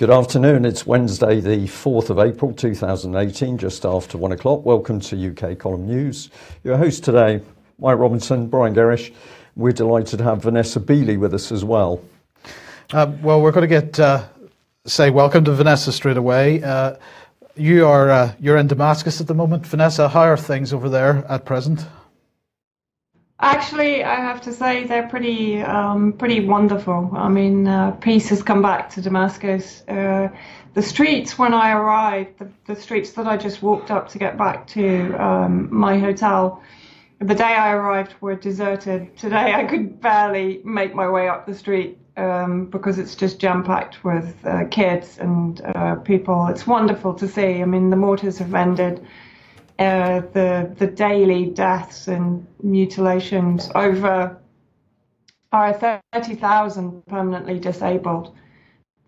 Good afternoon. It's Wednesday, the 4th of April 2018, just after 1 o'clock. Welcome to UK Column News. Your host today, Mike Robinson, Brian Gerrish. We're delighted to have Vanessa Beeley with us as well. Well, we're going to say welcome to Vanessa straight away. You're in Damascus at the moment. Vanessa, how are things over there at present? Actually, I have to say they're pretty wonderful. I mean, peace has come back to Damascus. The streets when I arrived, the streets that I just walked up to get back to my hotel, the day I arrived were deserted. Today I could barely make my way up the street because it's just jam-packed with kids and people. It's wonderful to see. I mean, the mortars have ended. The daily deaths and mutilations, over 30,000 permanently disabled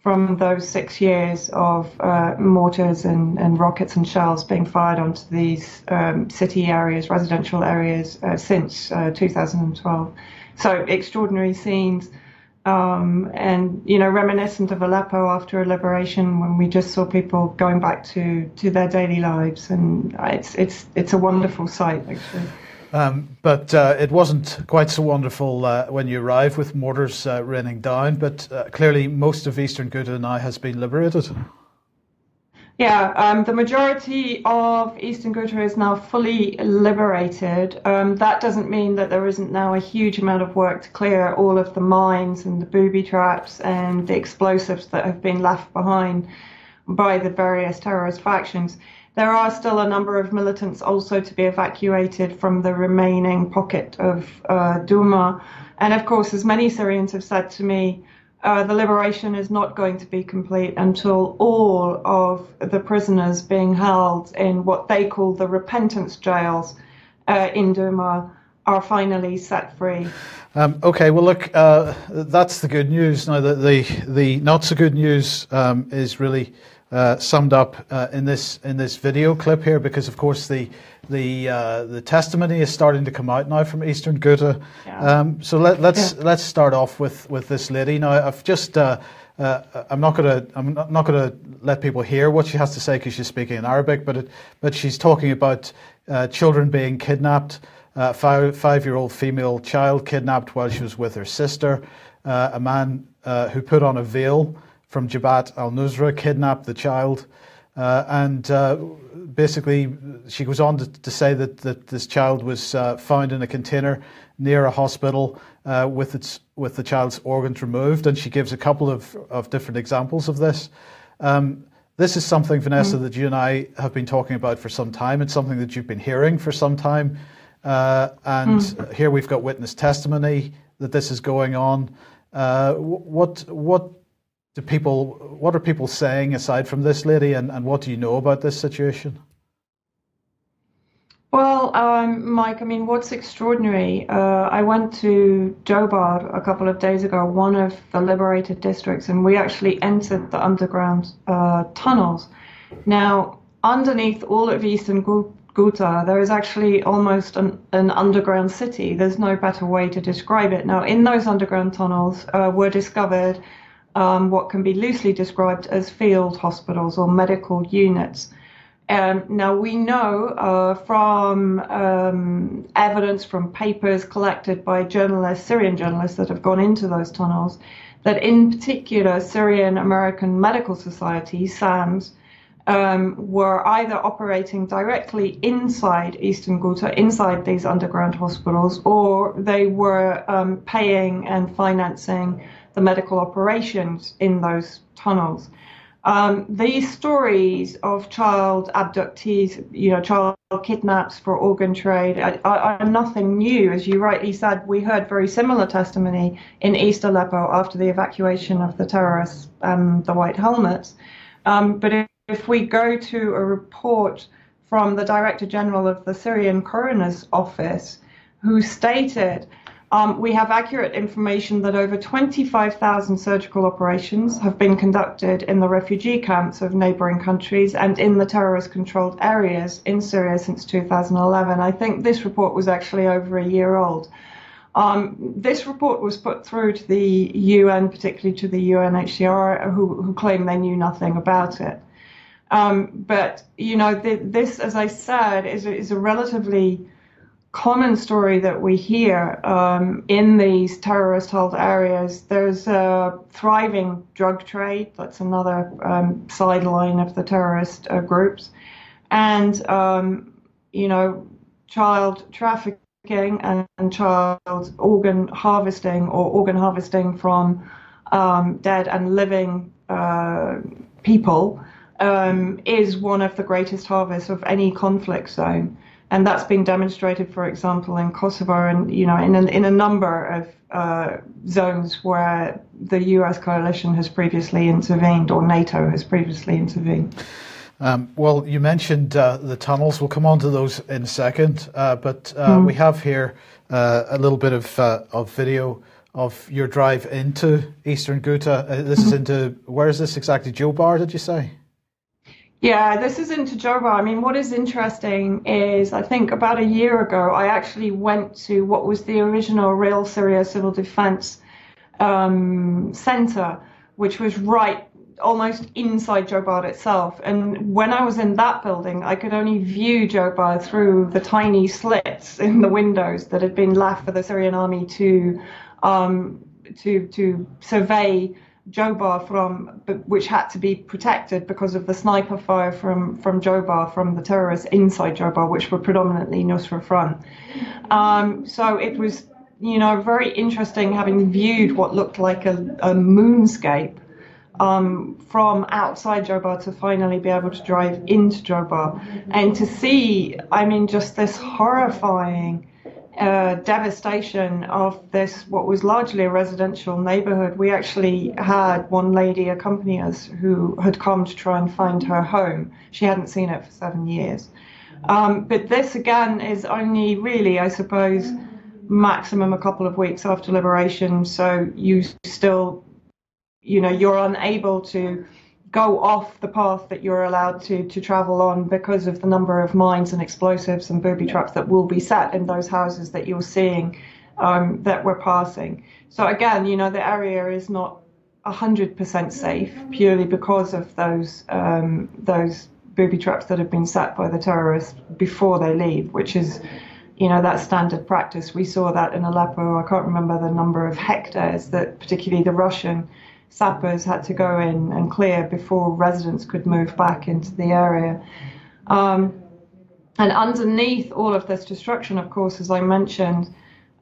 from those 6 years of mortars and rockets and shells being fired onto these city areas, residential areas, since 2012. So extraordinary scenes. And, you know, reminiscent of Aleppo after a liberation, when we just saw people going back to their daily lives. And it's a wonderful sight, actually. But it wasn't quite so wonderful when you arrived with mortars raining down. But clearly most of Eastern Ghouta now has been liberated. Yeah, the majority of Eastern Ghouta is now fully liberated. That doesn't mean that there isn't now a huge amount of work to clear all of the mines and the booby traps and the explosives that have been left behind by the various terrorist factions. There are still a number of militants also to be evacuated from the remaining pocket of Douma. And of course, as many Syrians have said to me, the liberation is not going to be complete until all of the prisoners being held in what they call the repentance jails in Douma are finally set free. Okay, well, look, that's the good news. Now, the not so good news is really summed up in this video clip here, because of course the testimony is starting to come out now from Eastern Ghouta. Yeah. So let's start off with this lady. Now, I've just I'm not gonna let people hear what she has to say because she's speaking in Arabic, but she's talking about children being kidnapped. Five-year-old female child kidnapped while she was with her sister. A man who put on a veil from Jabhat al-Nusra kidnapped the child, and basically she goes on to say that this child was found in a container near a hospital with the child's organs removed, and she gives a couple of different examples of this. This is something, Vanessa, that you and I have been talking about for some time. It's something that you've been hearing for some time, and here we've got witness testimony that this is going on. What are people saying aside from this lady, and what do you know about this situation? Well, Mike, I mean, what's extraordinary, I went to Jobar a couple of days ago, one of the liberated districts, and we actually entered the underground tunnels. Now, underneath all of Eastern Ghouta, there is actually almost an underground city. There's no better way to describe it. Now, in those underground tunnels were discovered what can be loosely described as field hospitals or medical units. Now, we know from evidence from papers collected by Syrian journalists that have gone into those tunnels, that in particular Syrian American Medical Society, SAMS, were either operating directly inside Eastern Ghouta, inside these underground hospitals, or they were paying and financing the medical operations in those tunnels. These stories of child abductees, you know, child kidnaps for organ trade are nothing new. As you rightly said, we heard very similar testimony in East Aleppo after the evacuation of the terrorists and the White Helmets. But if we go to a report from the Director General of the Syrian Coroner's Office, who stated, we have accurate information that over 25,000 surgical operations have been conducted in the refugee camps of neighboring countries and in the terrorist-controlled areas in Syria since 2011. I think this report was actually over a year old. This report was put through to the UN, particularly to the UNHCR, who claim they knew nothing about it. But, you know, this, as I said, is a relatively common story that we hear in these terrorist-held areas. There's a thriving drug trade. That's another sideline of the terrorist groups. And, you know, child trafficking and child organ harvesting, or organ harvesting from dead and living people, is one of the greatest harvests of any conflict zone. And that's been demonstrated, for example, in Kosovo and, you know, in a number of zones where the US coalition has previously intervened, or NATO has previously intervened. Well, you mentioned the tunnels. We'll come on to those in a second. But we have here a little bit of video of your drive into eastern Ghouta. This is into, where is this exactly? Jobar, did you say? Yeah, this is into Jobar. I mean, what is interesting is, I think about a year ago, I actually went to what was the original Real Syria Civil Defense Center, which was right almost inside Jobar itself. And when I was in that building, I could only view Jobar through the tiny slits in the windows that had been left for the Syrian army to survey Jobar from, which had to be protected because of the sniper fire from Jobar, from the terrorists inside Jobar, which were predominantly Nusra Front. So it was, you know, very interesting having viewed what looked like a moonscape from outside Jobar to finally be able to drive into Jobar and to see, I mean, just this horrifying devastation of this, what was largely a residential neighborhood. We actually had one lady accompany us who had come to try and find her home. She hadn't seen it for 7 years. But this, again, is only really, I suppose, maximum a couple of weeks after liberation. So you still, you know, you're unable to go off the path that you're allowed to travel on because of the number of mines and explosives and booby traps that will be set in those houses that you're seeing that we're passing. So again, you know, the area is not 100% safe purely because of those booby traps that have been set by the terrorists before they leave, which is, you know, that's standard practice. We saw that in Aleppo. I can't remember the number of hectares that particularly the Russian sappers had to go in and clear before residents could move back into the area. And underneath all of this destruction, of course, as I mentioned,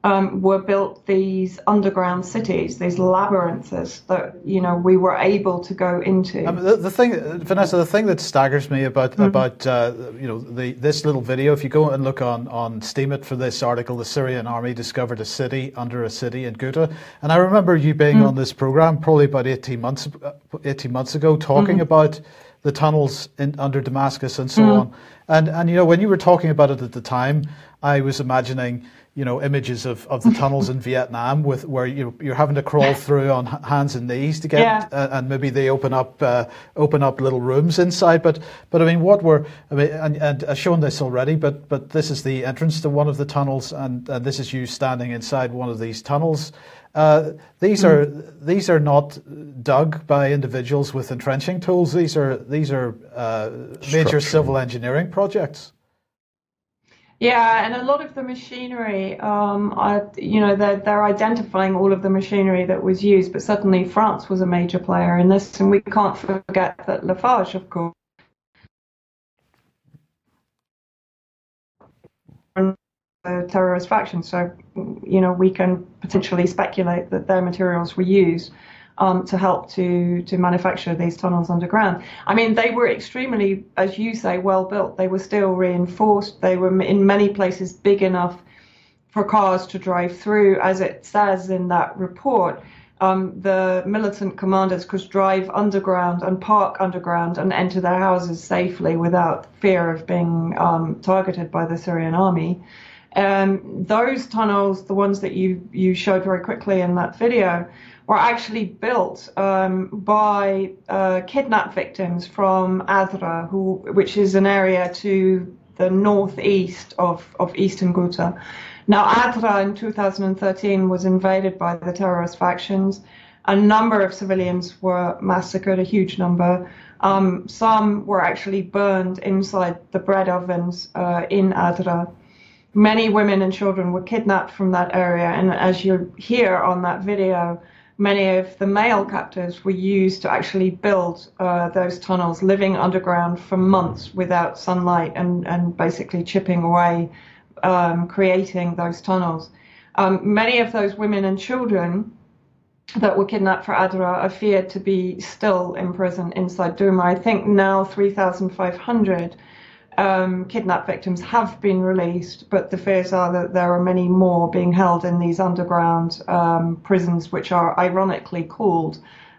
were built these underground cities, these labyrinths that, you know, we were able to go into. The thing, Vanessa, the thing that staggers me about you know, this little video, if you go and look on Steemit for this article, the Syrian army discovered a city under a city in Ghouta, and I remember you being on this program probably about 18 months ago, talking about the tunnels under Damascus and so on, and you know, when you were talking about it at the time, I was imagining, you know, images of the tunnels in Vietnam where you're having to crawl through on hands and knees to get, and maybe they open up little rooms inside. But I mean, and I've shown this already, but this is the entrance to one of the tunnels, and this is you standing inside one of these tunnels. These are not dug by individuals with entrenching tools. These are major civil engineering projects. Yeah, and a lot of the machinery, you know, they're identifying all of the machinery that was used, but certainly France was a major player in this, and we can't forget that Lafarge, of course, a terrorist faction. So, you know, we can potentially speculate that their materials were used to help to manufacture these tunnels underground. I mean, they were extremely, as you say, well built. They were steel reinforced. They were in many places big enough for cars to drive through. As it says in that report, the militant commanders could drive underground and park underground and enter their houses safely without fear of being targeted by the Syrian army. Those tunnels, the ones that you showed very quickly in that video, were actually built by kidnapped victims from Adra, which is an area to the northeast of eastern Ghouta. Now, Adra in 2013 was invaded by the terrorist factions. A number of civilians were massacred, a huge number. Some were actually burned inside the bread ovens in Adra. Many women and children were kidnapped from that area, and as you hear on that video, many of the male captives were used to actually build those tunnels, living underground for months without sunlight and basically chipping away, creating those tunnels. Many of those women and children that were kidnapped for Adra are feared to be still in prison inside Douma. I think now 3,500 kidnapped victims have been released, but the fears are that there are many more being held in these underground prisons, which are ironically called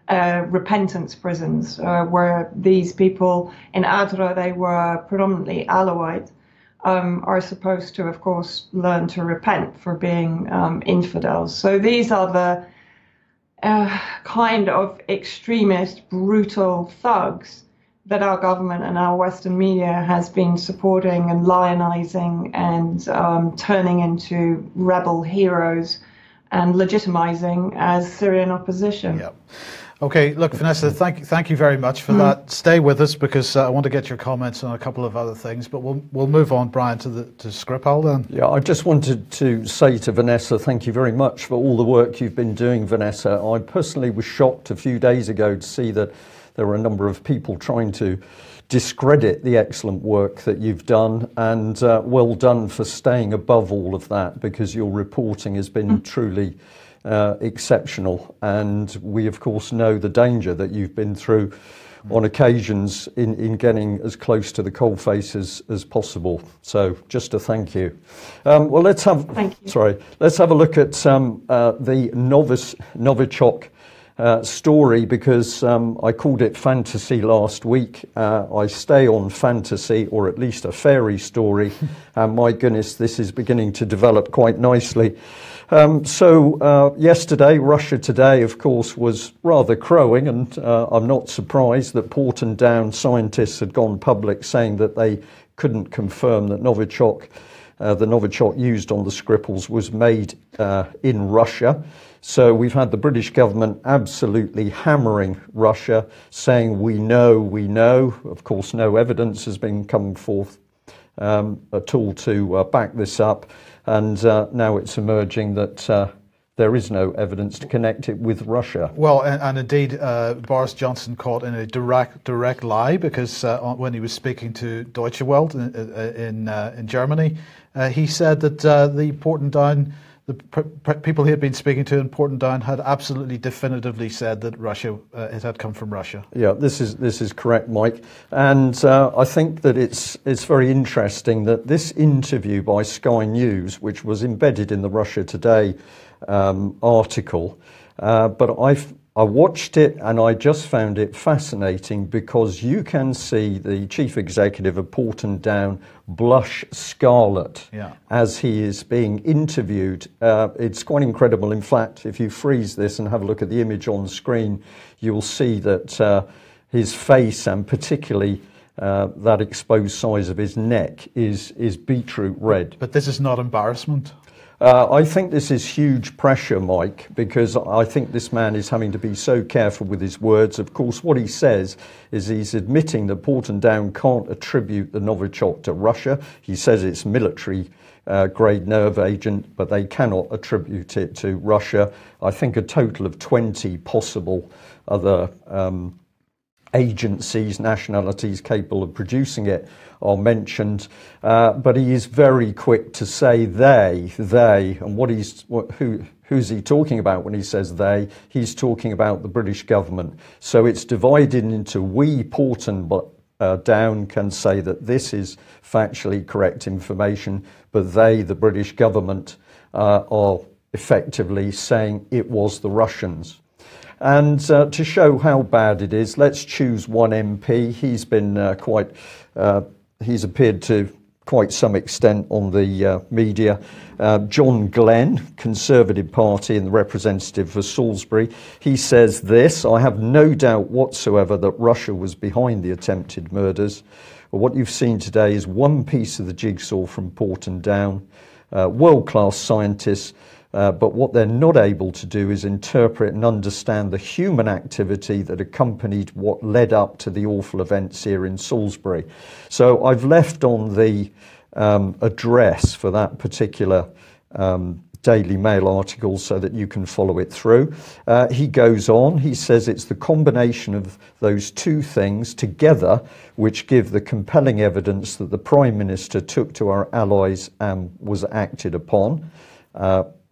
repentance prisons, where these people in Adra, they were predominantly Alawite, are supposed to, of course, learn to repent for being infidels. So these are the kind of extremist, brutal thugs that our government and our Western media has been supporting and lionizing and turning into rebel heroes and legitimizing as Syrian opposition. Yep. Okay, look, Vanessa, thank you very much for that. Stay with us because I want to get your comments on a couple of other things, but we'll move on, Brian, to Skripal then. Yeah, I just wanted to say to Vanessa, thank you very much for all the work you've been doing, Vanessa. I personally was shocked a few days ago to see that there were a number of people trying to discredit the excellent work that you've done, and well done for staying above all of that, because your reporting has been truly exceptional, and we of course know the danger that you've been through on occasions in getting as close to the coalface as possible. So just a thank you. Well, let's have a look at the Novichok story, because I called it fantasy last week. I stay on fantasy, or at least a fairy story, and my goodness, this is beginning to develop quite nicely. So yesterday, Russia Today, of course, was rather crowing, and I'm not surprised that Porton Down scientists had gone public saying that they couldn't confirm that Novichok, the Novichok used on the Skripals, was made in Russia. So we've had the British government absolutely hammering Russia, saying we know. Of course, no evidence has been coming forth at all to back this up. And now it's emerging that there is no evidence to connect it with Russia. Well, and indeed, Boris Johnson caught in a direct lie, because when he was speaking to Deutsche Welle in Germany, he said that the Porton Down, the people he had been speaking to in Porton Down, had absolutely definitively said that Russia, it had come from Russia. Yeah, this is correct, Mike. And I think that it's very interesting that this interview by Sky News, which was embedded in the Russia Today article, but I watched it and I just found it fascinating, because you can see the chief executive of Porton Down blush scarlet as he is being interviewed. It's quite incredible. In fact, if you freeze this and have a look at the image on the screen, you'll see that his face, and particularly that exposed size of his neck, is beetroot red. But this is not embarrassment. I think this is huge pressure, Mike, because I think this man is having to be so careful with his words. Of course, what he says is he's admitting that Porton Down can't attribute the Novichok to Russia. He says it's military grade nerve agent, but they cannot attribute it to Russia. I think a total of 20 possible other agencies, nationalities capable of producing it are mentioned, but he is very quick to say they, and who's he talking about when he says they? He's talking about the British government. So it's divided into we, Porton Down, can say that this is factually correct information, but they, the British government, are effectively saying it was the Russians. And to show how bad it is, let's choose one MP. He's been he's appeared to quite some extent on the media. John Glenn, Conservative Party and the representative for Salisbury, he says this: "I have no doubt whatsoever that Russia was behind the attempted murders. But what you've seen today is one piece of the jigsaw from Porton Down. World-class scientists, but what they're not able to do is interpret and understand the human activity that accompanied what led up to the awful events here in Salisbury." So I've left on the address for that particular Daily Mail article so that you can follow it through. He goes on, he says it's the combination of those two things together which give the compelling evidence that the Prime Minister took to our allies and was acted upon.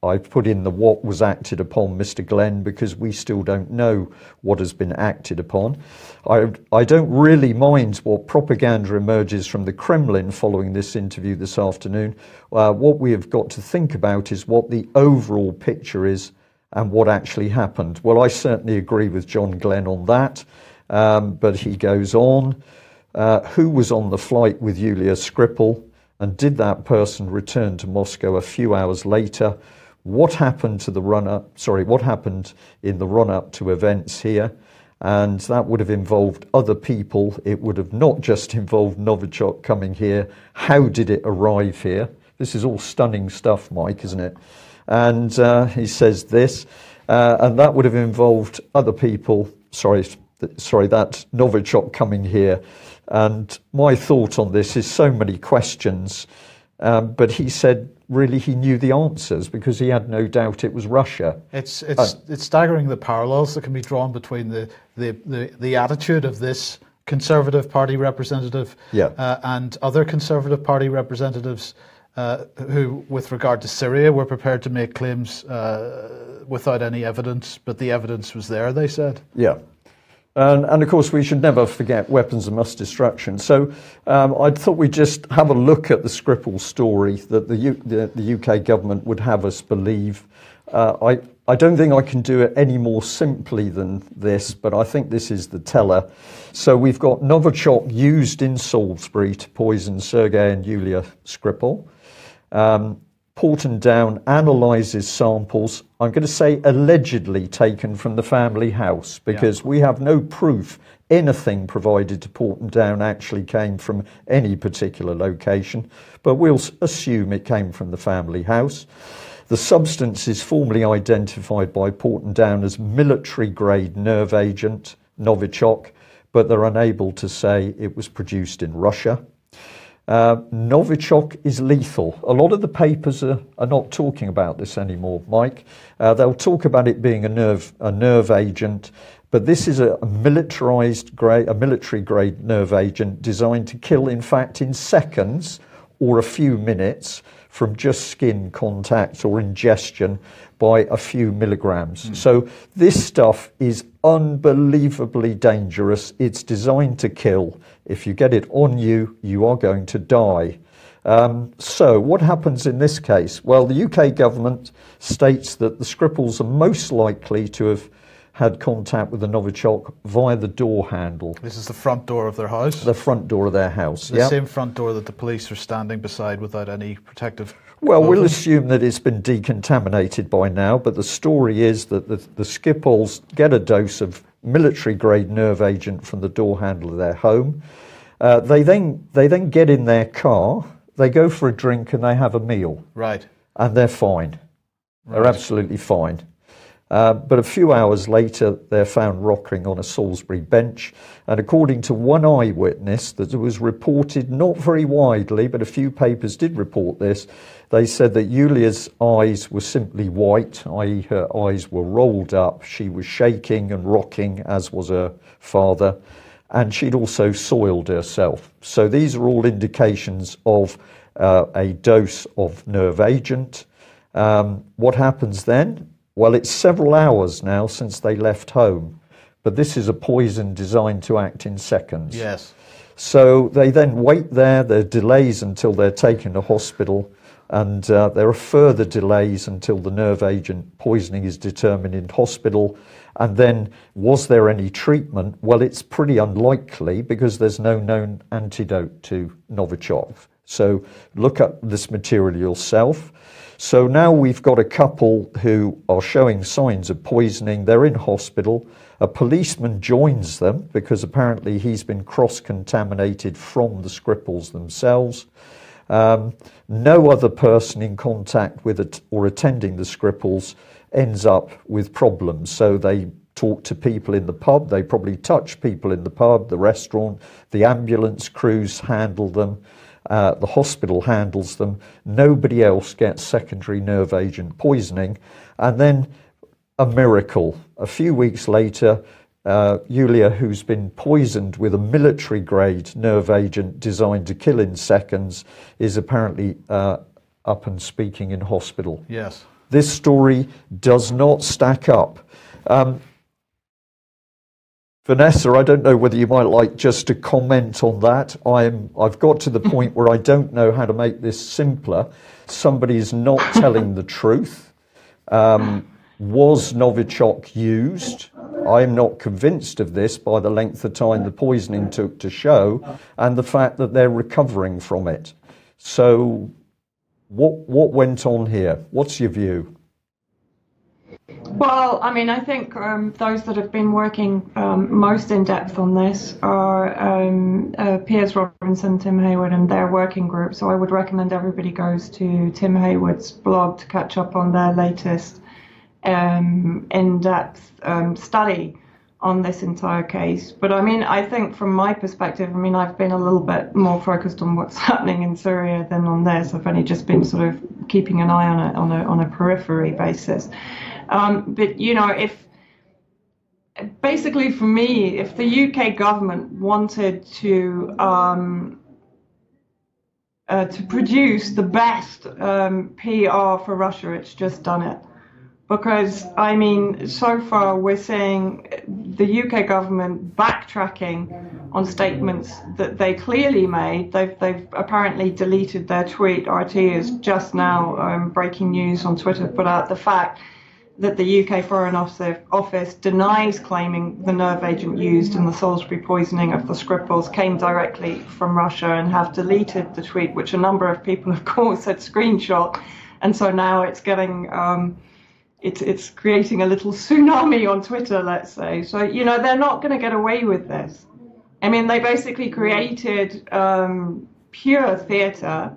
I put in the what was acted upon, Mr. Glenn, because we still don't know what has been acted upon. I don't really mind what propaganda emerges from the Kremlin following this interview this afternoon. What we have got to think about is what the overall picture is and what actually happened. Well, I certainly agree with John Glenn on that, but he goes on. Who was on the flight with Yulia Skripal, and did that person return to Moscow a few hours later? What happened in the run-up to events here? And that would have involved other people. It would have not just involved Novichok coming here. How did it arrive here? This is all stunning stuff, Mike, isn't it? And he says this, and that would have involved other people. That Novichok coming here. And my thought on this is so many questions, but he said really he knew the answers because he had no doubt it was Russia. It's staggering the parallels that can be drawn between the attitude of this Conservative Party representative and other Conservative Party representatives who, with regard to Syria, were prepared to make claims without any evidence, but the evidence was there, they said. Yeah. And of course, we should never forget weapons of mass destruction. So I thought we'd just have a look at the Skripal story that the UK government would have us believe. I don't think I can do it any more simply than this, but I think this is the teller. So we've got Novichok used in Salisbury to poison Sergei and Yulia Skripal. Porton Down analyses samples, I'm going to say allegedly taken from the family house, because we have no proof anything provided to Porton Down actually came from any particular location, but we'll assume it came from the family house. The substance is formally identified by Porton Down as military-grade nerve agent, Novichok, but they're unable to say it was produced in Russia. Novichok is lethal. A lot of the papers are not talking about this anymore, Mike. They'll talk about it being a nerve agent, but this is a military-grade nerve agent designed to kill, in fact, in seconds or a few minutes from just skin contact or ingestion by a few milligrams. So this stuff is unbelievably dangerous. It's designed to kill. If you get it on you, you are going to die. So what happens in this case? Well, the UK government states that the Skripals are most likely to have had contact with the Novichok via the door handle. This is the front door of their house? The front door of their house, The same front door that the police are standing beside without any protective Well, we'll assume that it's been decontaminated by now, but the story is that the Skripals get a dose of military-grade nerve agent from the door handle of their home. They then get in their car, they go for a drink and they have a meal. Right. And they're fine. Right. They're absolutely fine. But a few hours later, they're found rocking on a Salisbury bench. And according to one eyewitness that was reported not very widely, but a few papers did report this, they said that Yulia's eyes were simply white, i.e. her eyes were rolled up. She was shaking and rocking, as was her father. And she'd also soiled herself. So these are all indications of a dose of nerve agent. What happens then? Well, it's several hours now since they left home, but this is a poison designed to act in seconds. Yes. So they then wait there. There are delays until they're taken to hospital, and there are further delays until the nerve agent poisoning is determined in hospital. And then, was there any treatment? Well, it's pretty unlikely because there's no known antidote to Novichok. So look up this material yourself. So now we've got a couple who are showing signs of poisoning. They're in hospital. A policeman joins them because apparently he's been cross-contaminated from the Skripals themselves. No other person in contact with it or attending the Skripals ends up with problems. So they talk to people in the pub, they probably touch people in the pub, the restaurant, the ambulance crews handle them, the hospital handles them. Nobody else gets secondary nerve agent poisoning. And then a miracle. A few weeks later, Yulia, who's been poisoned with a military-grade nerve agent designed to kill in seconds, is apparently up and speaking in hospital. Yes. This story does not stack up. Vanessa, I don't know whether you might like just to comment on that. I've got to the point where I don't know how to make this simpler. Somebody's not telling the truth. Was Novichok used? I'm not convinced of this by the length of time the poisoning took to show and the fact that they're recovering from it. So what went on here? What's your view? Well, I mean, I think those that have been working most in depth on this are Piers Robinson, Tim Hayward, and their working group. So I would recommend everybody goes to Tim Hayward's blog to catch up on their latest in-depth study on this entire case. But I mean, I think from my perspective, I mean, I've been a little bit more focused on what's happening in Syria than on this. I've only just been sort of keeping an eye on a periphery basis. But, you know, if basically for me, if the UK government wanted to produce the best PR for Russia, it's just done it. Because, I mean, so far we're seeing the UK government backtracking on statements that they clearly made. They've apparently deleted their tweet. RT is just now breaking news on Twitter, put out the fact that the UK Foreign Office denies claiming the nerve agent used in the Salisbury poisoning of the Skripals came directly from Russia, and have deleted the tweet, which a number of people, of course, had screenshot. And so now it's getting... It's creating a little tsunami on Twitter, let's say. So, you know, they're not going to get away with this. I mean, they basically created pure theatre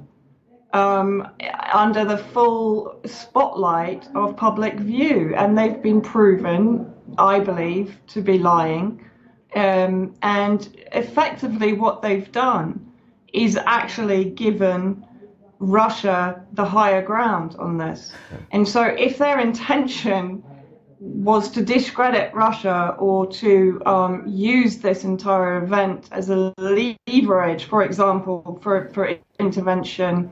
under the full spotlight of public view. And they've been proven, I believe, to be lying. And effectively what they've done is actually given Russia the higher ground on this. And so if their intention was to discredit Russia or to use this entire event as a leverage, for example, for intervention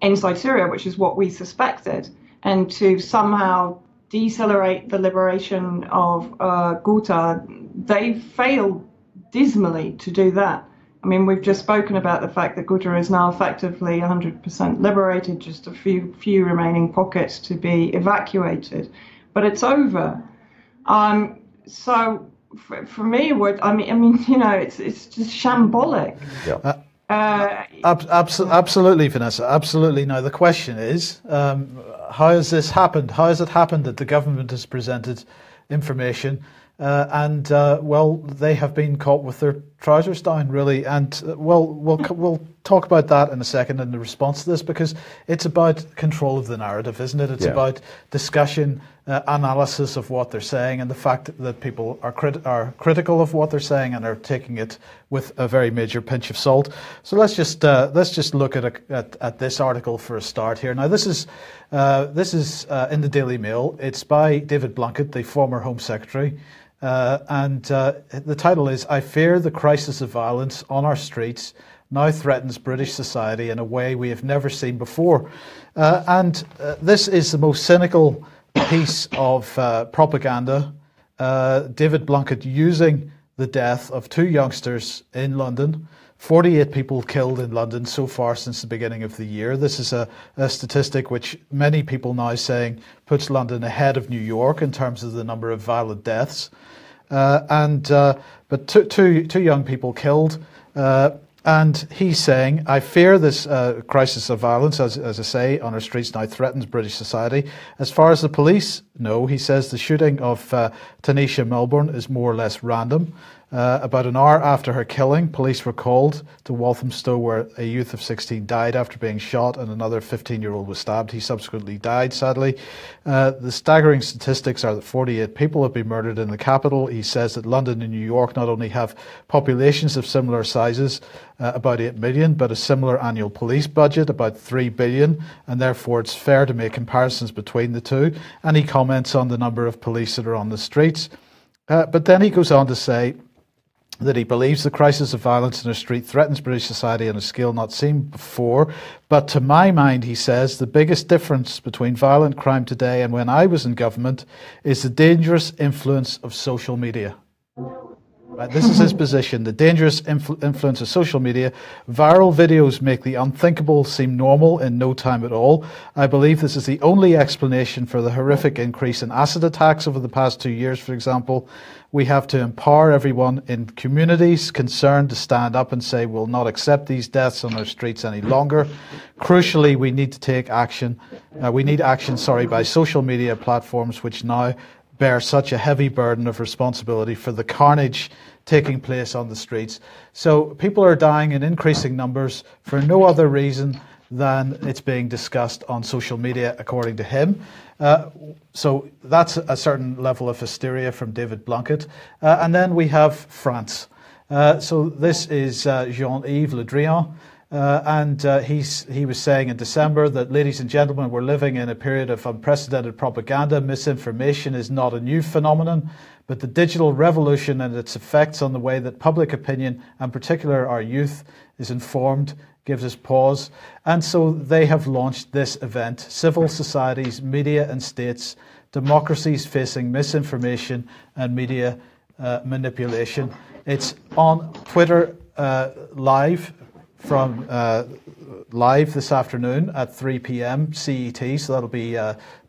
inside Syria, which is what we suspected, and to somehow decelerate the liberation of Ghouta, they failed dismally to do that. I mean, we've just spoken about the fact that Ghouta is now effectively 100% liberated, just a few remaining pockets to be evacuated, but it's over. So for me, I mean, you know, it's just shambolic. Yeah. Absolutely, Vanessa. Absolutely. Now the question is, how has this happened? How has it happened that the government has presented information? Well, they have been caught with their trousers down, really. And we'll talk about that in a second in the response to this, because it's about control of the narrative, isn't it? It's about discussion, analysis of what they're saying, and the fact that people are critical of what they're saying and are taking it with a very major pinch of salt. So let's just look at this article for a start here. Now, this is in the Daily Mail. It's by David Blunkett, the former Home Secretary. And the title is, "I fear the crisis of violence on our streets now threatens British society in a way we have never seen before." This is the most cynical piece of propaganda. David Blunkett using the death of two youngsters in London. 48 people killed in London so far since the beginning of the year. This is a statistic which many people now saying puts London ahead of New York in terms of the number of violent deaths. But two young people killed. And he's saying, I fear this crisis of violence, as I say, on our streets now threatens British society. As far as the police know, he says the shooting of Tanisha Milburn is more or less random. About an hour after her killing, police were called to Walthamstow, where a youth of 16 died after being shot and another 15-year-old was stabbed. He subsequently died, sadly. The staggering statistics are that 48 people have been murdered in the capital. He says that London and New York not only have populations of similar sizes, about 8 million, but a similar annual police budget, about 3 billion, and therefore it's fair to make comparisons between the two. And he comments on the number of police that are on the streets. But then he goes on to say that he believes the crisis of violence in the street threatens British society on a scale not seen before. But to my mind, he says, the biggest difference between violent crime today and when I was in government is the dangerous influence of social media. Right, this is his position. The dangerous influence of social media. Viral videos make the unthinkable seem normal in no time at all. I believe this is the only explanation for the horrific increase in acid attacks over the past 2 years, for example. We have to empower everyone in communities concerned to stand up and say we'll not accept these deaths on our streets any longer. Crucially, we need to take action. We need action, by social media platforms which now bear such a heavy burden of responsibility for the carnage taking place on the streets. So people are dying in increasing numbers for no other reason than it's being discussed on social media, according to him. So that's a certain level of hysteria from David Blunkett. And then we have France. So this is Jean-Yves Le Drian. He was saying in December that, ladies and gentlemen, we're living in a period of unprecedented propaganda. Misinformation is not a new phenomenon, but the digital revolution and its effects on the way that public opinion, and particularly our youth, is informed, gives us pause. And so they have launched this event, Civil Societies, Media and States, Democracies Facing Misinformation and Media Manipulation. It's on Twitter live from live this afternoon at 3 p.m. CET, so that'll be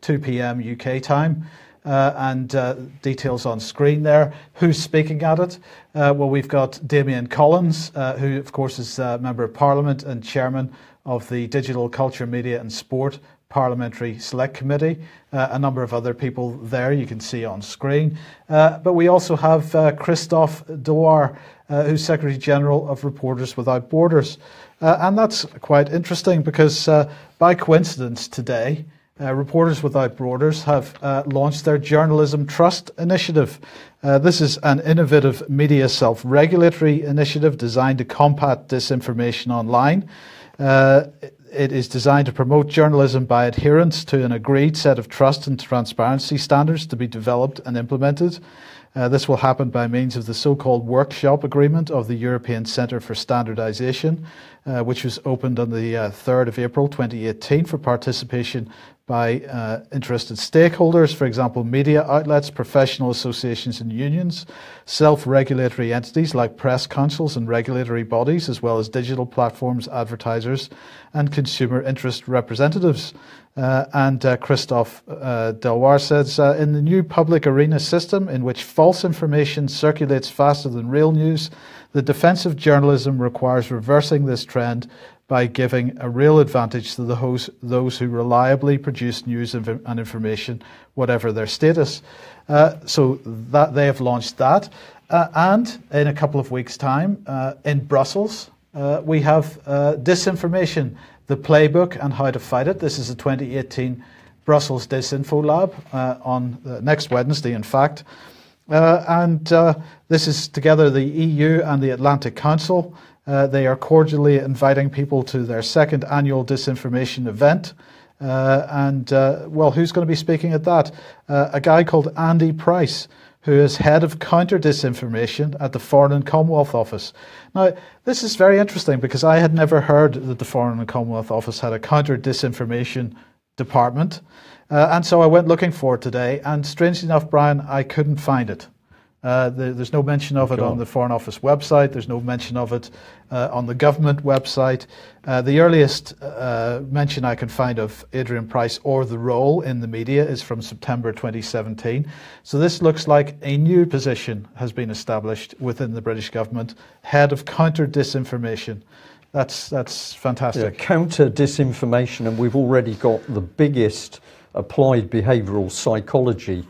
2 p.m. UK time. And details on screen there. Who's speaking at it? Well, we've got Damian Collins, who, of course, is a Member of Parliament and Chairman of the Digital Culture, Media and Sport Parliamentary Select Committee. A number of other people there you can see on screen. But we also have Christophe Douar, who's Secretary General of Reporters Without Borders. And that's quite interesting because by coincidence today, Reporters Without Borders have launched their Journalism Trust initiative. This is an innovative media self-regulatory initiative designed to combat disinformation online. It is designed to promote journalism by adherence to an agreed set of trust and transparency standards to be developed and implemented. This will happen by means of the so-called workshop agreement of the European Centre for Standardisation, which was opened on the 3rd of April 2018 for participation by interested stakeholders, for example, media outlets, professional associations and unions, self-regulatory entities like press councils and regulatory bodies, as well as digital platforms, advertisers, and consumer interest representatives. Christophe Douar says, in the new public arena system in which false information circulates faster than real news, the defence of journalism requires reversing this trend by giving a real advantage to those who reliably produce news and information, whatever their status. So that they have launched that. And in a couple of weeks' time, in Brussels, we have disinformation, the playbook and how to fight it. This is a 2018 Brussels Disinfo Lab on next Wednesday, in fact. This is together the EU and the Atlantic Council. They are cordially inviting people to their second annual disinformation event. Well, who's going to be speaking at that? A guy called Andy Price, who is head of counter-disinformation at the Foreign and Commonwealth Office. Now, this is very interesting because I had never heard that the Foreign and Commonwealth Office had a counter-disinformation department. And so I went looking for it today, and strangely enough, Brian, I couldn't find it. There's no mention of it on the Foreign Office website. There's no mention of it on the government website. The earliest mention I can find of Adrian Price or the role in the media is from September 2017. So this looks like a new position has been established within the British government, head of counter disinformation. That's fantastic. Yeah, counter disinformation, and we've already got the biggest applied behavioural psychology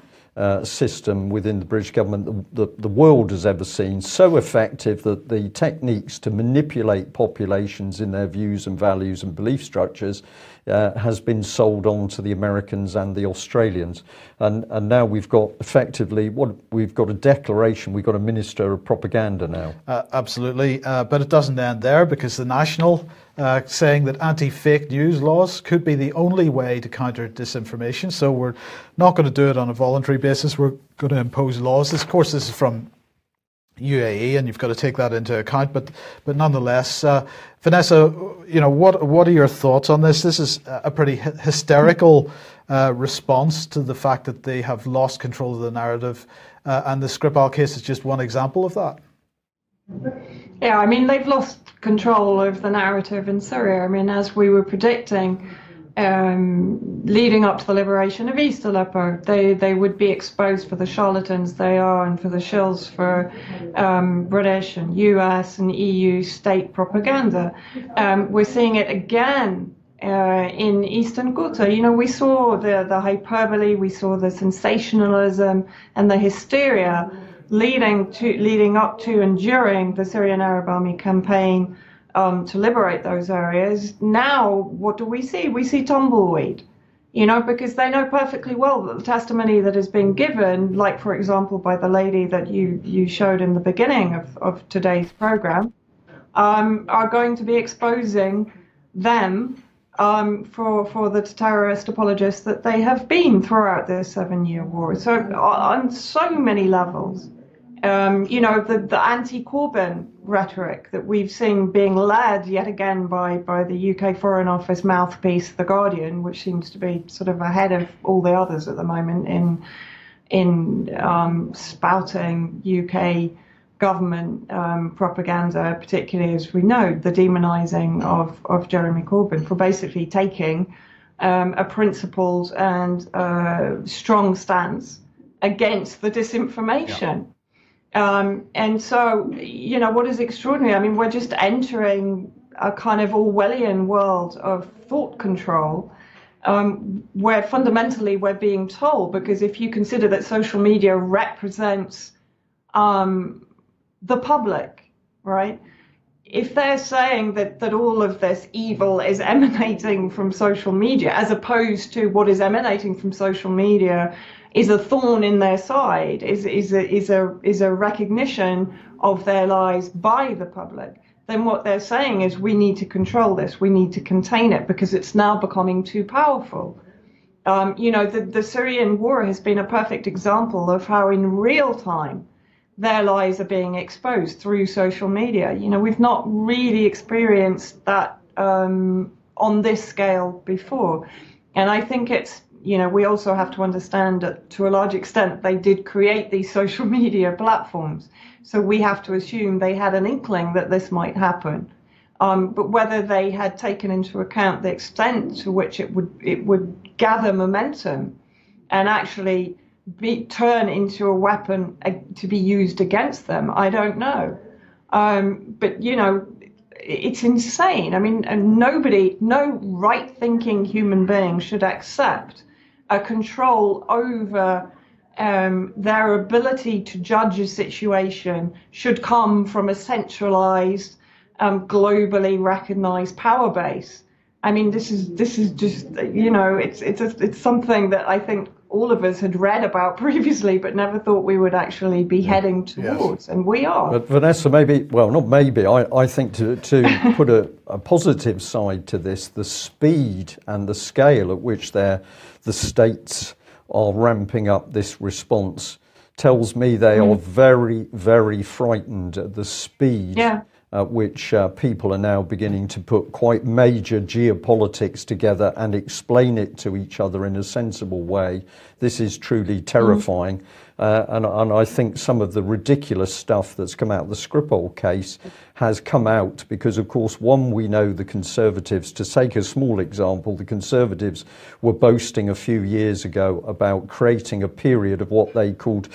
system within the British government the world has ever seen, so effective that the techniques to manipulate populations in their views and values and belief structures has been sold on to the Americans and the Australians. And now we've got effectively, we've got a declaration, we've got a minister of propaganda now. Absolutely, but it doesn't end there, because the National saying that anti-fake news laws could be the only way to counter disinformation. So we're not going to do it on a voluntary basis. We're going to impose laws. Of course, this is from UAE, and you've got to take that into account. But nonetheless, Vanessa, what are your thoughts on this? This is a pretty hysterical response to the fact that they have lost control of the narrative, and the Skripal case is just one example of that. Yeah, I mean, they've lost control of the narrative in Syria. I mean, as we were predicting, leading up to the liberation of East Aleppo, they would be exposed for the charlatans they are and for the shills for British and US and EU state propaganda. We're seeing it again in Eastern Ghouta. We saw the hyperbole, we saw the sensationalism and the hysteria leading up to and during the Syrian Arab Army campaign to liberate those areas. Now, what do we see? We see tumbleweed, because they know perfectly well that the testimony that is being given, like, for example, by the lady that you showed in the beginning of today's program, are going to be exposing them for the terrorist apologists that they have been throughout this 7-year war. So on so many levels, the anti-Corbyn rhetoric that we've seen being led yet again by the UK Foreign Office mouthpiece, The Guardian, which seems to be sort of ahead of all the others at the moment in spouting UK government propaganda, particularly, as we know, the demonising of Jeremy Corbyn for basically taking a principled and strong stance against the disinformation. Yeah. And so, what is extraordinary, I mean, we're just entering a kind of Orwellian world of thought control, where fundamentally we're being told, because if you consider that social media represents the public, right? If they're saying that all of this evil is emanating from social media, as opposed to what is emanating from social media is a thorn in their side, is a recognition of their lies by the public, then what they're saying is we need to control this, we need to contain it, because it's now becoming too powerful. The Syrian war has been a perfect example of how in real time their lies are being exposed through social media. We've not really experienced that on this scale before. And I think it's, we also have to understand that to a large extent they did create these social media platforms. So we have to assume they had an inkling that this might happen. But whether they had taken into account the extent to which it would gather momentum and actually turn into a weapon to be used against them, I don't know. But, it's insane. I mean, no right-thinking human being should accept a control over their ability to judge a situation should come from a centralized, globally recognized power base. I mean, this is just, it's something that I think all of us had read about previously, but never thought we would actually be heading towards, and we are. But Vanessa, I think to put a positive side to this, the speed and the scale at which the states are ramping up this response tells me they are very, very frightened at the speed at which people are now beginning to put quite major geopolitics together and explain it to each other in a sensible way. This is truly terrifying. And I think some of the ridiculous stuff that's come out of the Skripal case has come out because, of course, one, we know the Conservatives, to take a small example, the Conservatives were boasting a few years ago about creating a period of what they called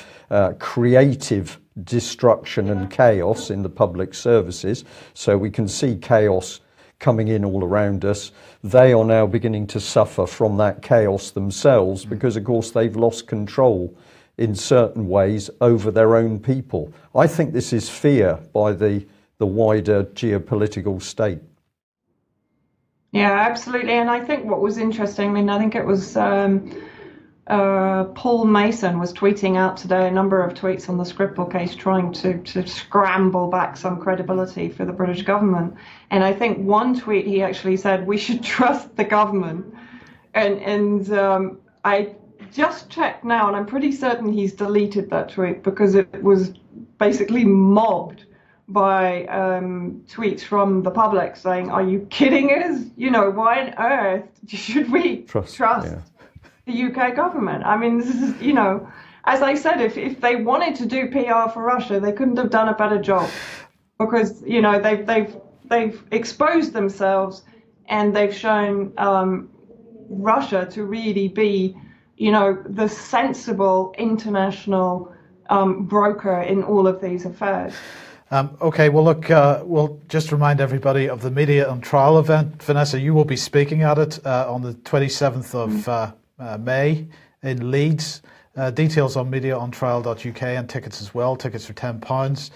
creative destruction and chaos in the public services. So we can see chaos coming in all around us. They are now beginning to suffer from that chaos themselves because, of course, they've lost control in certain ways over their own people. I think this is fear by the wider geopolitical state. Yeah, absolutely. And I think what was interesting, I mean, I think it was Paul Mason was tweeting out today a number of tweets on the Skripal case, trying to scramble back some credibility for the British government. And I think one tweet he actually said, we should trust the government. And I just checked now, and I'm pretty certain he's deleted that tweet because it was basically mobbed by tweets from the public saying, are you kidding us? You know, why on earth should we trust the UK government? I mean, this is, you know, as I said, if they wanted to do PR for Russia, they couldn't have done a better job because, you know, they've exposed themselves and they've shown Russia to really be, you know, the sensible international broker in all of these affairs. Okay, well, look, we'll just remind everybody of the Media on Trial event. Vanessa, you will be speaking at it on the 27th of May in Leeds. Details on mediaontrial.uk and tickets as well. Tickets are £10.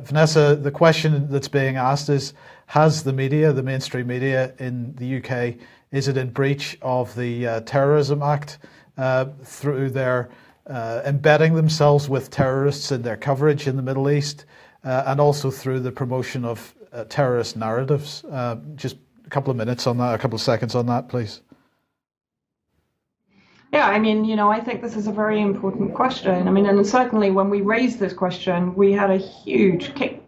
Vanessa, the question that's being asked is, has the media, the mainstream media in the UK, is it in breach of the Terrorism Act through their embedding themselves with terrorists in their coverage in the Middle East and also through the promotion of terrorist narratives? Just a couple of minutes on that, a couple of seconds on that, please. Yeah, I mean, you know, I think this is a very important question. I mean, and certainly when we raised this question, we had a huge kickback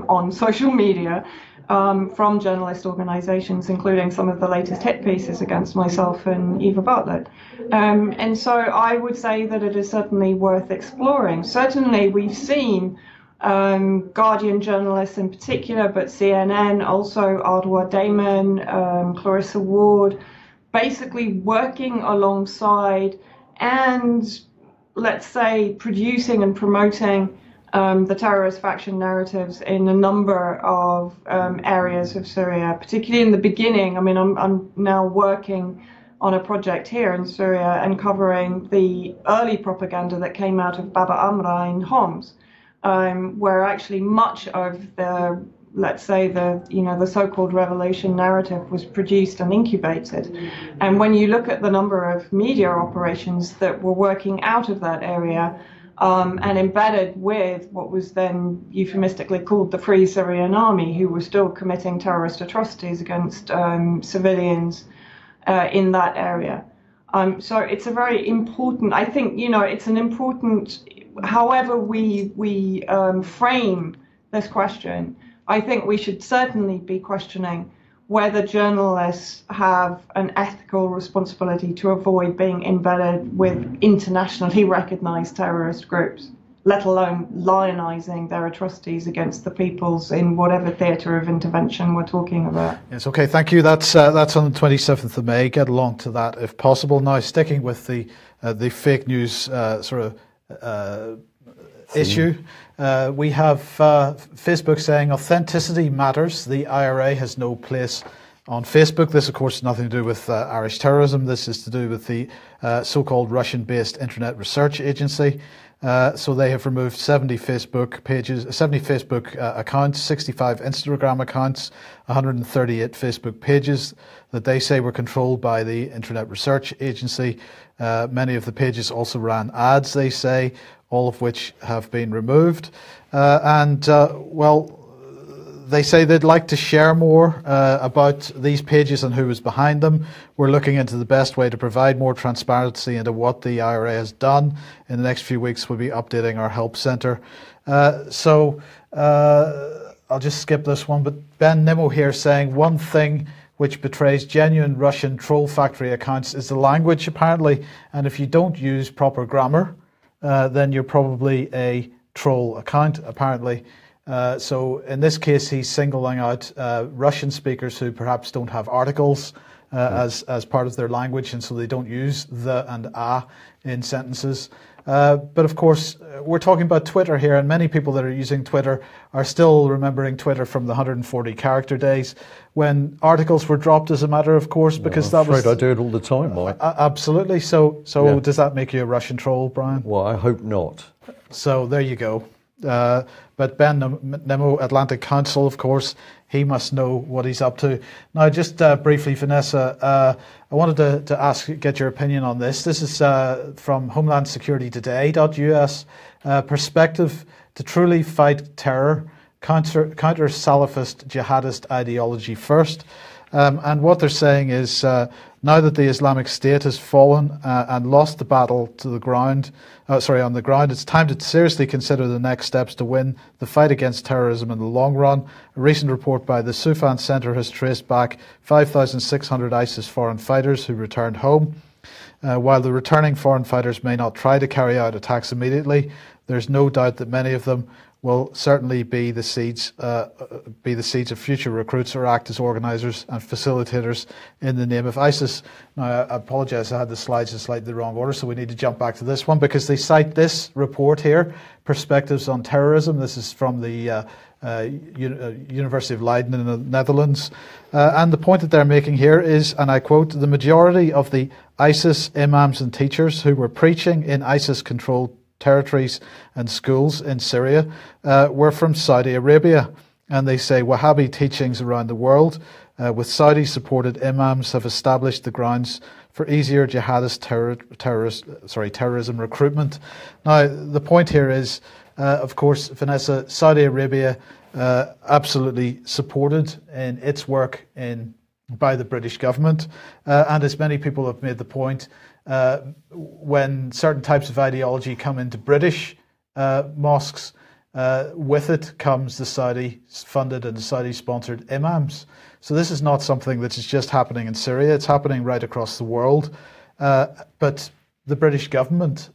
on social media from journalist organisations, including some of the latest hit pieces against myself and Eva Bartlett. And so I would say that it is certainly worth exploring. Certainly we've seen Guardian journalists in particular, but CNN, also Ardwa Damon, Clarissa Ward, basically working alongside and, let's say, producing and promoting the terrorist faction narratives in a number of areas of Syria, particularly in the beginning. I mean, I'm now working on a project here in Syria and covering the early propaganda that came out of Baba Amra in Homs, where actually much of the, let's say, the so-called revolution narrative was produced and incubated. And when you look at the number of media operations that were working out of that area and embedded with what was then euphemistically called the Free Syrian Army, who were still committing terrorist atrocities against civilians in that area. So it's a very important, I think, you know, it's an important, however we frame this question, I think we should certainly be questioning whether journalists have an ethical responsibility to avoid being embedded with internationally recognized terrorist groups, let alone lionizing their atrocities against the peoples in whatever theatre of intervention we're talking about. Yes, okay, thank you. That's on the 27th of May. Get along to that if possible. Now, sticking with the fake news issue, we have Facebook saying authenticity matters. The IRA has no place on Facebook. This, of course, has nothing to do with Irish terrorism. This is to do with the so-called Russian-based Internet Research Agency. So they have removed 70 Facebook pages, 70 Facebook accounts, 65 Instagram accounts, 138 Facebook pages that they say were controlled by the Internet Research Agency. Many of the pages also ran ads, they say, all of which have been removed. They say they'd like to share more about these pages and who was behind them. We're looking into the best way to provide more transparency into what the IRA has done. In the next few weeks, we'll be updating our help centre. I'll just skip this one. But Ben Nimmo here saying one thing which betrays genuine Russian troll factory accounts is the language, apparently. And if you don't use proper grammar, then you're probably a troll account, apparently. So in this case, he's singling out Russian speakers who perhaps don't have articles as part of their language, and so they don't use the and a in sentences. But of course, we're talking about Twitter here, and many people that are using Twitter are still remembering Twitter from the 140 character days when articles were dropped as a matter of course, because I'm afraid I do it all the time, Mike. Absolutely. So does that make you a Russian troll, Brian? Well, I hope not. So there you go. But Ben Nemo, Atlantic Council, of course, he must know what he's up to. Now, just briefly, Vanessa, I wanted to get your opinion on this. This is from Homeland Security Today.us. Perspective to truly fight terror, counter Salafist jihadist ideology first. And what they're saying is now that the Islamic State has fallen and lost the battle to the ground, on the ground, it's time to seriously consider the next steps to win the fight against terrorism in the long run. A recent report by the Soufan Center has traced back 5,600 ISIS foreign fighters who returned home. While the returning foreign fighters may not try to carry out attacks immediately, there's no doubt that many of them will certainly be the seeds of future recruits or act as organisers and facilitators in the name of ISIS. Now, I apologise, I had the slides in slightly the wrong order, so we need to jump back to this one because they cite this report here, Perspectives on Terrorism. This is from the University of Leiden in the Netherlands. And the point that they're making here is, and I quote, the majority of the ISIS imams and teachers who were preaching in ISIS-controlled territories and schools in Syria were from Saudi Arabia. And they say Wahhabi teachings around the world with Saudi-supported imams have established the grounds for easier jihadist terrorism recruitment. Now, the point here is, of course, Vanessa, Saudi Arabia absolutely supported in its work by the British government. And as many people have made the point, when certain types of ideology come into British mosques, with it comes the Saudi-funded and Saudi-sponsored imams. So this is not something that is just happening in Syria. It's happening right across the world. But the British government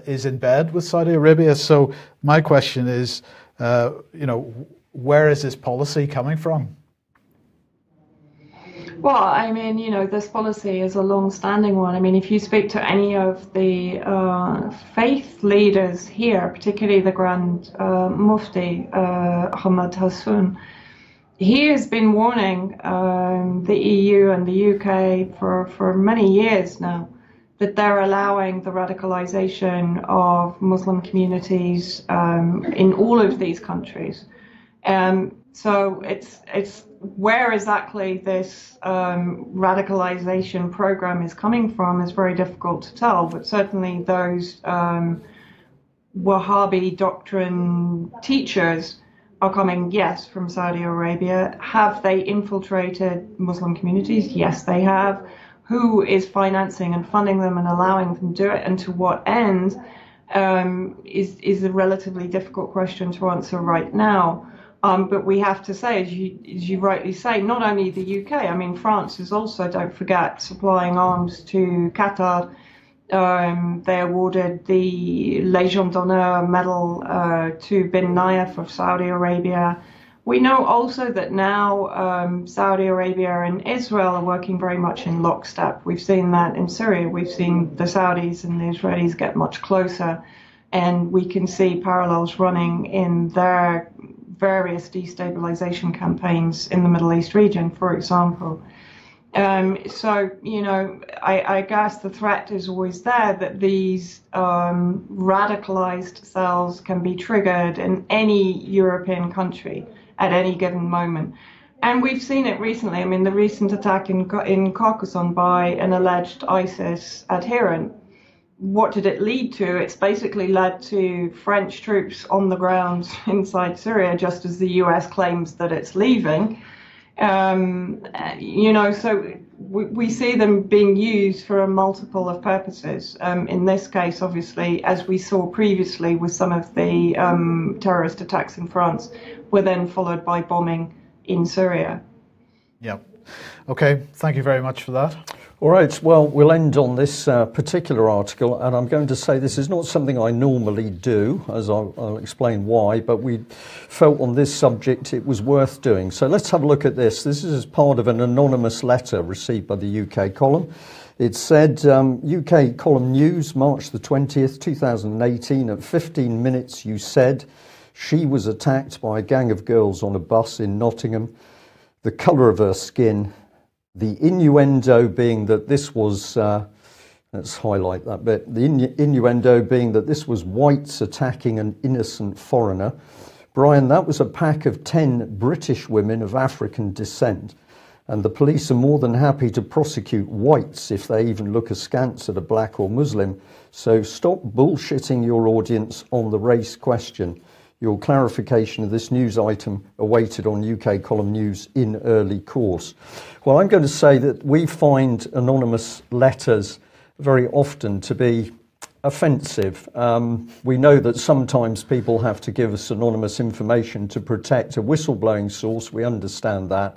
is in bed with Saudi Arabia. So my question is, where is this policy coming from? Well, I mean, this policy is a long-standing one. I mean, if you speak to any of the faith leaders here, particularly the Grand Mufti, Ahmad Hassoun, he has been warning the EU and the UK for many years now that they're allowing the radicalization of Muslim communities in all of these countries. So it's where exactly this radicalization program is coming from is very difficult to tell, but certainly those Wahhabi doctrine teachers are coming, yes, from Saudi Arabia. Have they infiltrated Muslim communities? Yes, they have. Who is financing and funding them and allowing them to do it, and to what end, is a relatively difficult question to answer right now. But we have to say, as you rightly say, not only the UK, I mean, France is also, don't forget, supplying arms to Qatar. They awarded the Légion d'honneur medal to bin Nayef of Saudi Arabia. We know also that now Saudi Arabia and Israel are working very much in lockstep. We've seen that in Syria. We've seen the Saudis and the Israelis get much closer, and we can see parallels running in their various destabilization campaigns in the Middle East region, for example. So, I guess the threat is always there that these radicalized cells can be triggered in any European country at any given moment. And we've seen it recently. I mean, the recent attack in Carcassonne by an alleged ISIS adherent, what did it lead to? It's basically led to French troops on the ground inside Syria, just as the US claims that it's leaving. So we see them being used for a multiple of purposes. In this case, obviously, as we saw previously with some of the terrorist attacks in France, were then followed by bombing in Syria. Yeah. Okay, thank you very much for that. All right, well, we'll end on this particular article, and I'm going to say this is not something I normally do, as I'll explain why, but we felt on this subject it was worth doing. So let's have a look at this. This is as part of an anonymous letter received by the UK Column. It said, UK Column News, March the 20th, 2018, at 15 minutes you said she was attacked by a gang of girls on a bus in Nottingham. The colour of her skin, the innuendo being that this was, let's highlight that bit, the innuendo being that this was whites attacking an innocent foreigner. Brian, that was a pack of 10 British women of African descent, and the police are more than happy to prosecute whites if they even look askance at a black or Muslim. So stop bullshitting your audience on the race question. Your clarification of this news item awaited on UK Column News in early course. Well, I'm going to say that we find anonymous letters very often to be offensive. We know that sometimes people have to give us anonymous information to protect a whistleblowing source. We understand that.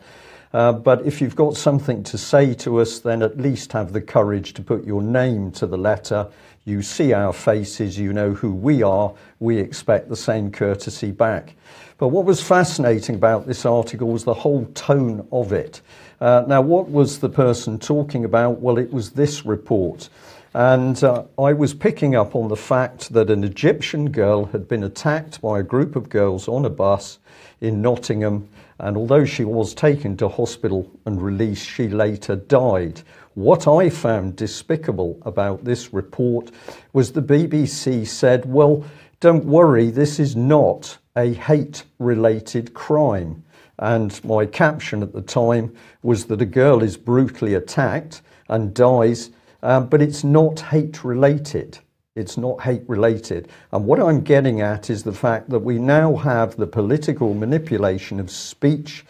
But if you've got something to say to us, then at least have the courage to put your name to the letter. You see our faces, you know who we are. We expect the same courtesy back. But what was fascinating about this article was the whole tone of it. Now, what was the person talking about? Well, it was this report. And I was picking up on the fact that an Egyptian girl had been attacked by a group of girls on a bus in Nottingham. And although she was taken to hospital and released, she later died. What I found despicable about this report was the BBC said, well, don't worry, this is not a hate-related crime. And my caption at the time was that a girl is brutally attacked and dies, but it's not hate-related. It's not hate-related. And what I'm getting at is the fact that we now have the political manipulation of speech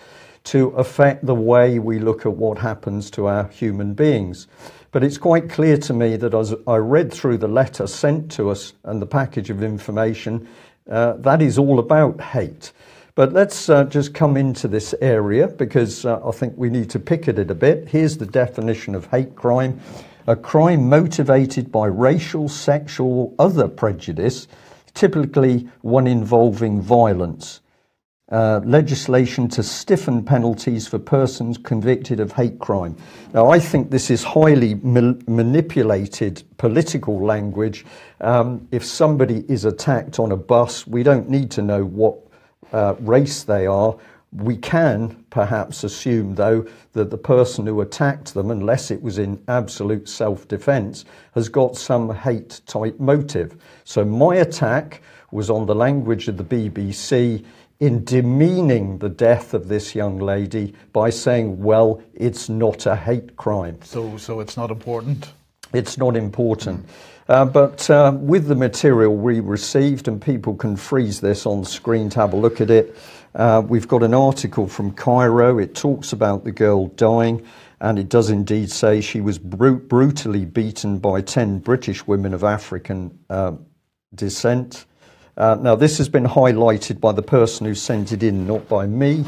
to affect the way we look at what happens to our human beings. But it's quite clear to me that as I read through the letter sent to us and the package of information, that is all about hate. But let's just come into this area because I think we need to pick at it a bit. Here's the definition of hate crime. A crime motivated by racial, sexual, or other prejudice, typically one involving violence. Legislation to stiffen penalties for persons convicted of hate crime. Now, I think this is highly manipulated political language. If somebody is attacked on a bus, we don't need to know what race they are. We can perhaps assume, though, that the person who attacked them, unless it was in absolute self-defense, has got some hate-type motive. So my attack was on the language of the BBC in demeaning the death of this young lady by saying, well, it's not a hate crime. So it's not important? It's not important. But with the material we received, and people can freeze this on the screen to have a look at it, we've got an article from Cairo. It talks about the girl dying, and it does indeed say she was brutally beaten by 10 British women of African descent. Now, this has been highlighted by the person who sent it in, not by me.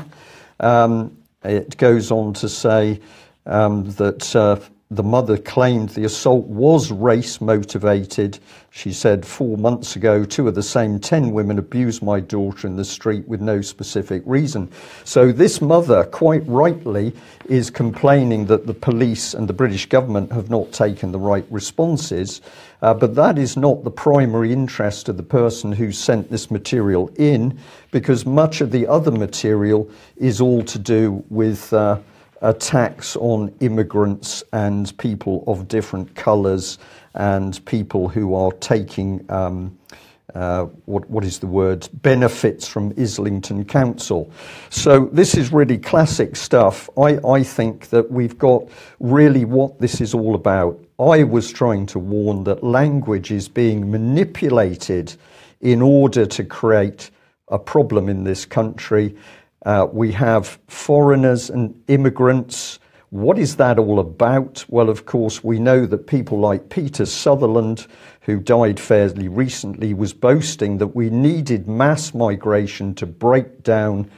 It goes on to say that the mother claimed the assault was race-motivated. She said, 4 months ago, 2 of the same 10 women abused my daughter in the street with no specific reason. So this mother, quite rightly, is complaining that the police and the British government have not taken the right responses. But that is not the primary interest of the person who sent this material in, because much of the other material is all to do with attacks on immigrants and people of different colours and people who are taking, what is the word, benefits from Islington Council. So this is really classic stuff. I think that we've got really what this is all about. I was trying to warn that language is being manipulated in order to create a problem in this country. We have foreigners and immigrants. What is that all about? Well, of course, we know that people like Peter Sutherland, who died fairly recently, was boasting that we needed mass migration to break down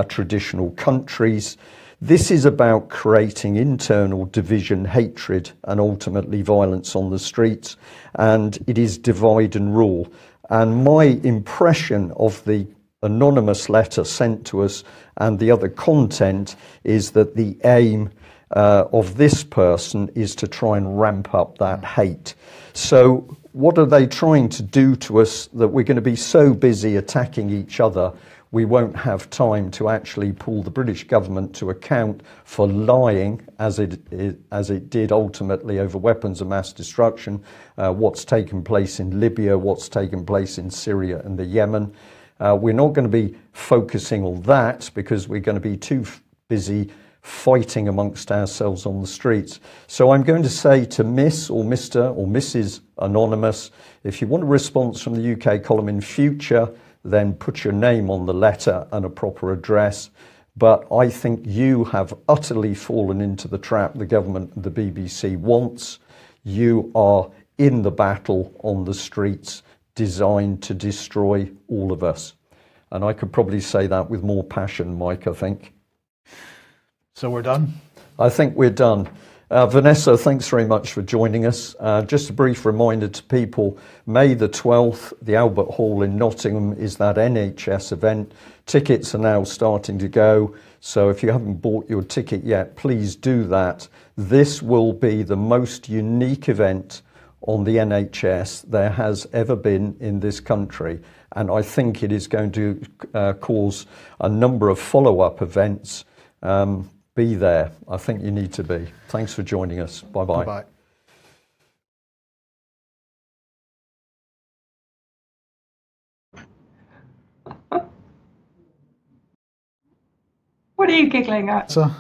traditional countries. This is about creating internal division, hatred, and ultimately violence on the streets, and it is divide and rule. And my impression of the anonymous letter sent to us and the other content is that the aim of this person is to try and ramp up that hate. So what are they trying to do to us that we're going to be so busy attacking each other we won't have time to actually pull the British government to account for lying, as it did ultimately over weapons of mass destruction, what's taken place in Libya, what's taken place in Syria and the Yemen. We're not going to be focusing on that because we're going to be too busy fighting amongst ourselves on the streets. So I'm going to say to Miss or Mr. or Mrs. Anonymous, if you want a response from the UK column in future, then put your name on the letter and a proper address. But I think you have utterly fallen into the trap the government and the BBC wants. You are in the battle on the streets designed to destroy all of us. And I could probably say that with more passion, Mike, I think. So we're done? I think we're done. Vanessa, thanks very much for joining us. Just a brief reminder to people, May the 12th, the Albert Hall in Nottingham is that NHS event. Tickets are now starting to go, so if you haven't bought your ticket yet, please do that. This will be the most unique event on the NHS there has ever been in this country, and I think it is going to cause a number of follow-up events. Be there. I think you need to be. Thanks for joining us. Bye-bye. Bye-bye. What are you giggling at? So